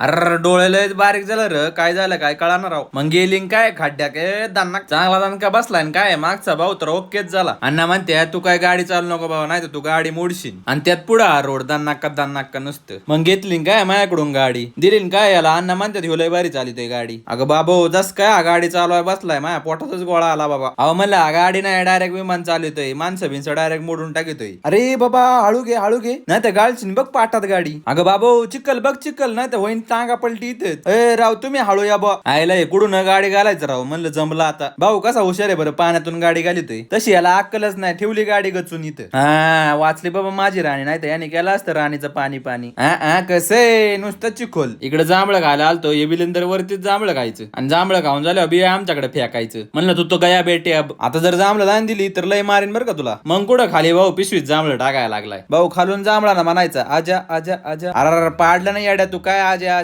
अरे डोळे बारीक झालं र, काय झालं काय कळणार राव. मग गेली काय खड्ड्या काय दन्ना चांगला दणका बसलाय न काय मागचा भाऊ तर ओकेच झाला. अण्णा म्हणते तू काय गाडी चालू नको बाबा, नाही तर तू गाडी मोडशील. आणि त्यात पुढे रोड दन्नाक्का नुसतं. मग घेतली काय माझ्याकडून गाडी दिली काय याला. अण्णा म्हणतात ह्यो लय भारी चालित गाडी. अगं बाबा जस काय गाडी चालवाय बसलाय माझ्या पोटातच गोळा आला बाबा. अहो म्हणलं गाडी नाही डायरेक्ट विमान चालवतोय, माणसं भिनसं डायरेक्ट मोडून टाकतोय. अरे बाबा हळू घे नाही तर गाळशीन बघ पाटात गाडी. अगं बाबा चिक्कल बघ चिक्कल नाही तर होईन टांगा पलटी इथे. ए राव तुम्ही हळू या बा. आयला कुठून गाडी घालायचं राव. म्हणलं जमलं आता. भाऊ कसा हुशार आहे बरं, पाण्यातून गाडी घालितोय. तशी याला अक्कलच नाही, ठेवली गाडी गचून इथं. हा वाचली बाबा माझी राणी, नाही तर याने केलं असतं राणीचं पाणी पाणी. कसं नुसतं चिखोल. इकडे जांभळं घायला आलतो, हे बिलेंदर वरतीच जांभळं खायचं आणि जांभळं खाऊन झालं बिया आमच्याकडे फेकायचं. म्हणलं तू तो गया बेटे अब. आता जर जांभळं दान दिली तर लय मारीन बरं का तुला. मग कुठं खाली भाऊ पिशवीत जांभळं टाकायला लागलाय. भाऊ खालून जांभळा ना म्हणायचा आजा आजा आजा. अरे पाडलं नाही याड्या तू काय आजा